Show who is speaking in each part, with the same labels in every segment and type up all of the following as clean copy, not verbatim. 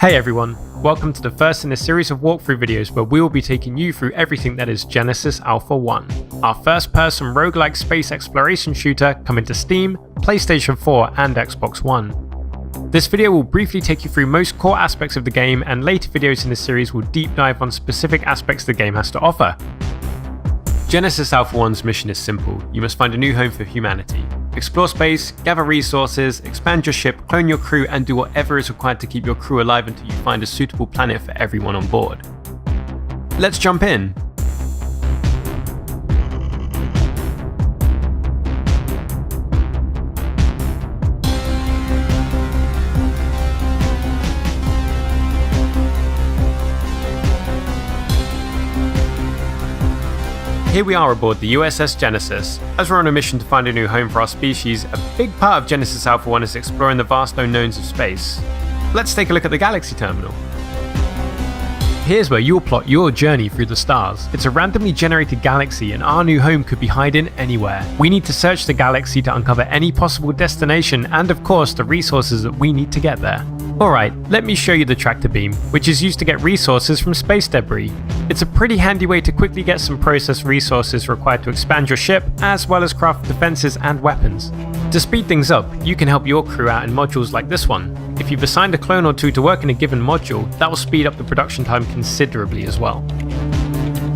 Speaker 1: Hey everyone, welcome to the first in a series of walkthrough videos where we will be taking you through everything that is Genesis Alpha 1, our first person roguelike space exploration shooter coming to Steam, PlayStation 4 and Xbox One. This video will briefly take you through most core aspects of the game, and later videos in the series will deep dive on specific aspects the game has to offer. Genesis Alpha 1's mission is simple: you must find a new home for humanity. Explore space, gather resources, expand your ship, clone your crew, and do whatever is required to keep your crew alive until you find a suitable planet for everyone on board. Let's jump in! Here we are aboard the USS Genesis. As we're on a mission to find a new home for our species, a big part of Genesis Alpha 1 is exploring the vast unknowns of space. Let's take a look at the Galaxy Terminal. Here's where you'll plot your journey through the stars. It's a randomly generated galaxy, and our new home could be hiding anywhere. We need to search the galaxy to uncover any possible destination and, of course, the resources that we need to get there. Alright, let me show you the tractor beam, which is used to get resources from space debris. It's a pretty handy way to quickly get some processed resources required to expand your ship, as well as craft defenses and weapons. To speed things up, you can help your crew out in modules like this one. If you've assigned a clone or two to work in a given module, that will speed up the production time considerably as well.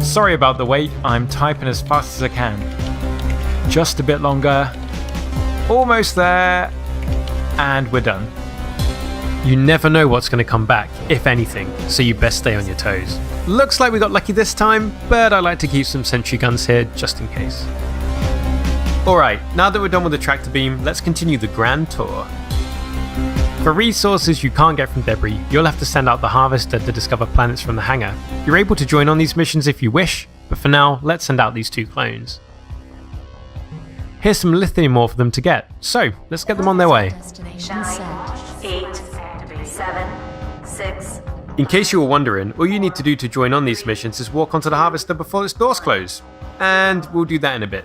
Speaker 2: Sorry about the wait, I'm typing as fast as I can. Just a bit longer. Almost there. And we're done.
Speaker 1: You never know what's going to come back, if anything, so you best stay on your toes. Looks like we got lucky this time, but I like to keep some sentry guns here just in case. Alright, now that we're done with the tractor beam, let's continue the grand tour. For resources you can't get from debris, you'll have to send out the harvester to discover planets from the hangar. You're able to join on these missions if you wish, but for now, let's send out these two clones. Here's some lithium ore for them to get, so let's get them on their way.
Speaker 3: 8, 7, 6.
Speaker 1: In case you were wondering, all you need to do to join on these missions is walk onto the harvester before its doors close. And we'll do that in a bit.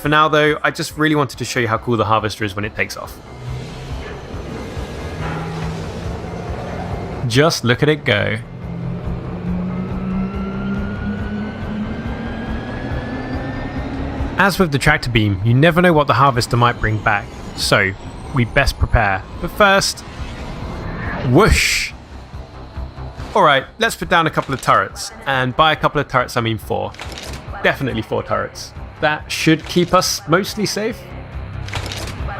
Speaker 1: For now though, I just really wanted to show you how cool the harvester is when it takes off. Just look at it go. As with the tractor beam, you never know what the harvester might bring back, so we best prepare. But first, whoosh! Alright, let's put down a couple of turrets, and by a couple of turrets I mean 4. Definitely 4 turrets. That should keep us mostly safe.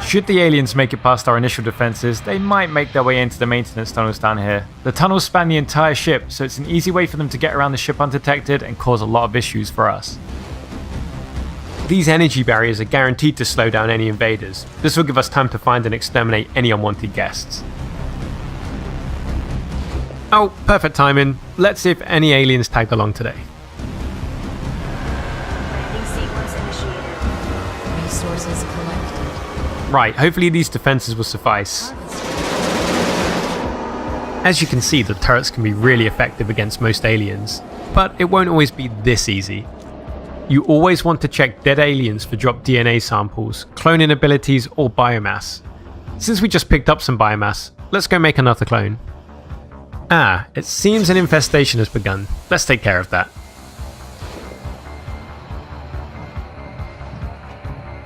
Speaker 2: Should the aliens make it past our initial defenses, they might make their way into the maintenance tunnels down here. The tunnels span the entire ship, so it's an easy way for them to get around the ship undetected and cause a lot of issues for us. These energy barriers are guaranteed to slow down any invaders. This will give us time to find and exterminate any unwanted guests. Oh, perfect timing. Let's see if any aliens tagged along today.
Speaker 3: Sequence initiated.
Speaker 4: Resources collected.
Speaker 1: Right, hopefully these defenses will suffice. As you can see, the turrets can be really effective against most aliens, but it won't always be this easy. You always want to check dead aliens for dropped DNA samples, cloning abilities, or biomass. Since we just picked up some biomass, let's go make another clone. Ah, it seems an infestation has begun. Let's take care of that.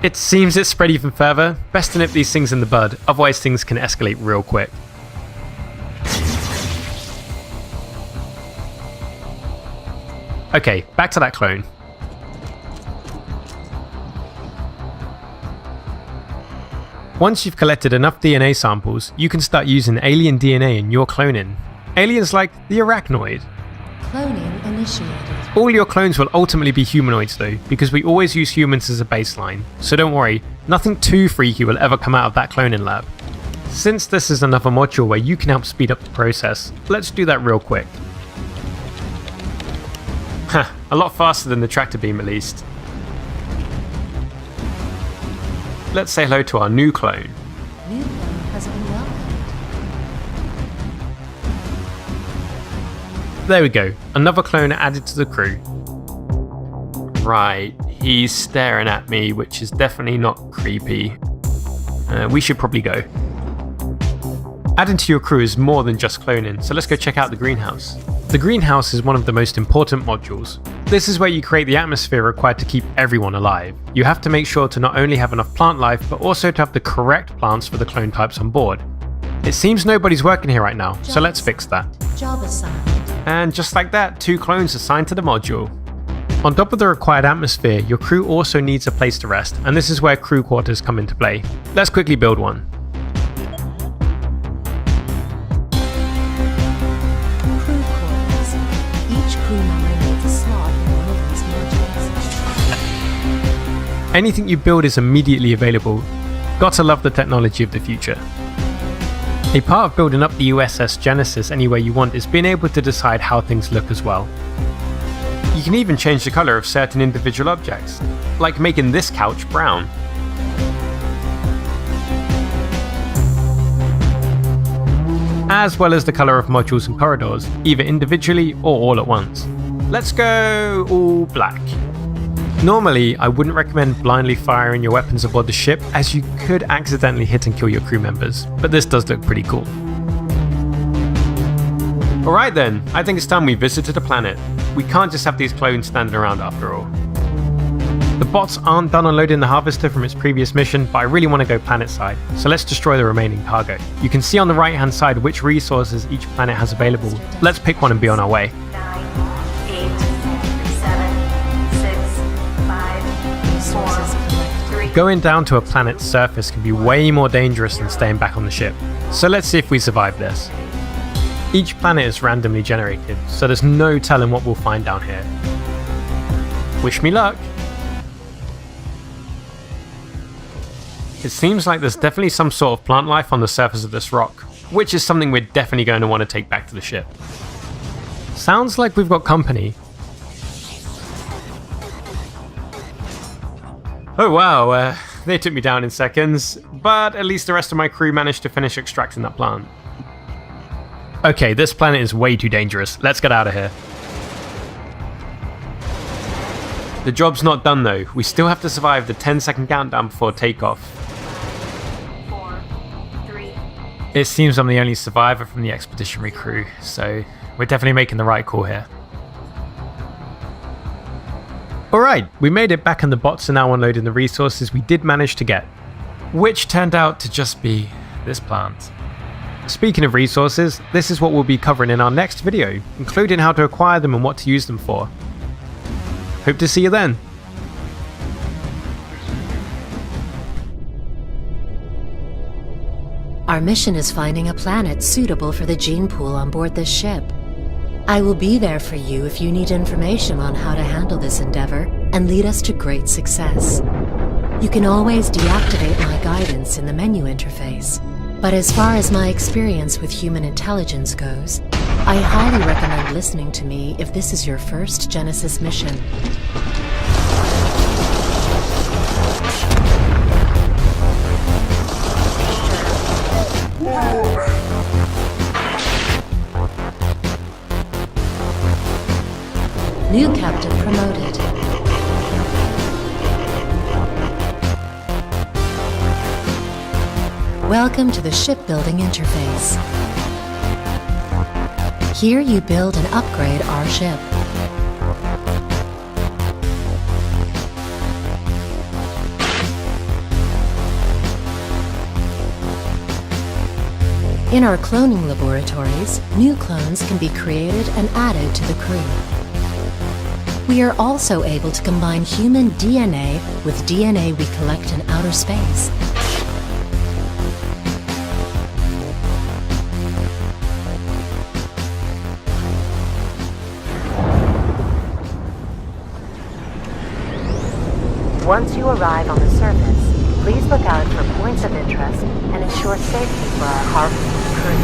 Speaker 1: It seems it's spread even further. Best to nip these things in the bud, otherwise things can escalate real quick. Okay, back to that clone. Once you've collected enough DNA samples, you can start using alien DNA in your cloning. Aliens like the Arachnoid.
Speaker 4: Cloning initiated.
Speaker 1: All your clones will ultimately be humanoids though, because we always use humans as a baseline, so don't worry, nothing too freaky will ever come out of that cloning lab. Since this is another module where you can help speed up the process, let's do that real quick. Heh, a lot faster than the tractor beam at least. Let's say hello to our new clone.
Speaker 4: New clone has been welcomed.
Speaker 1: There we go, another clone added to the crew. Right, he's staring at me, which is definitely not creepy. We should probably go. Adding to your crew is more than just cloning, so let's go check out the greenhouse. The greenhouse is one of the most important modules. This is where you create the atmosphere required to keep everyone alive. You have to make sure to not only have enough plant life, but also to have the correct plants for the clone types on board. It seems nobody's working here right now, so let's fix that.
Speaker 4: Job assigned.
Speaker 1: And just like that, 2 clones assigned to the module. On top of the required atmosphere, your crew also needs a place to rest, and this is where crew quarters come into play. Let's quickly build one.
Speaker 4: Crew quarters. Each crew member needs a slot in one of these modules.
Speaker 1: Anything you build is immediately available. Gotta love the technology of the future. A part of building up the USS Genesis any way you want is being able to decide how things look as well. You can even change the colour of certain individual objects, like making this couch brown. As well as the colour of modules and corridors, either individually or all at once. Let's go all black. Normally, I wouldn't recommend blindly firing your weapons aboard the ship, as you could accidentally hit and kill your crew members, but this does look pretty cool. Alright then, I think it's time we visited a planet. We can't just have these clones standing around after all. The bots aren't done unloading the harvester from its previous mission, but I really want to go planet side, so let's destroy the remaining cargo. You can see on the right hand side which resources each planet has available. Let's pick one and be on our way.
Speaker 3: 9, 8, 7, 6, 5,
Speaker 4: Resources
Speaker 3: 4,
Speaker 4: collected.
Speaker 3: 3.
Speaker 1: Going down to a planet's surface can be way more dangerous than staying back on the ship, so let's see if we survive this. Each planet is randomly generated, so there's no telling what we'll find down here. Wish me luck! It seems like there's definitely some sort of plant life on the surface of this rock, which is something we're definitely going to want to take back to the ship. Sounds like we've got company. Oh wow, they took me down in seconds, but at least the rest of my crew managed to finish extracting that plant. Okay, this planet is way too dangerous. Let's get out of here. The job's not done though. We still have to survive the 10-second countdown before takeoff.
Speaker 3: 4, 3.
Speaker 2: It seems I'm the only survivor from the expeditionary crew, so we're definitely making the right call here.
Speaker 1: Alright, we made it back and the bots are now unloading the resources we did manage to get.
Speaker 2: Which turned out to just be this plant.
Speaker 1: Speaking of resources, this is what we'll be covering in our next video, including how to acquire them and what to use them for. Hope to see you then.
Speaker 4: Our mission is finding a planet suitable for the gene pool on board this ship. I will be there for you if you need information on how to handle this endeavor and lead us to great success. You can always deactivate my guidance in the menu interface, but as far as my experience with human intelligence goes, I highly recommend listening to me if this is your first Genesis mission. New captain promoted. Welcome to the shipbuilding interface. Here you build and upgrade our ship. In our cloning laboratories, new clones can be created and added to the crew. We are also able to combine human DNA with DNA we collect in outer space.
Speaker 3: Once you arrive on the surface, please look out for points of interest and ensure safety for our harvesting crew.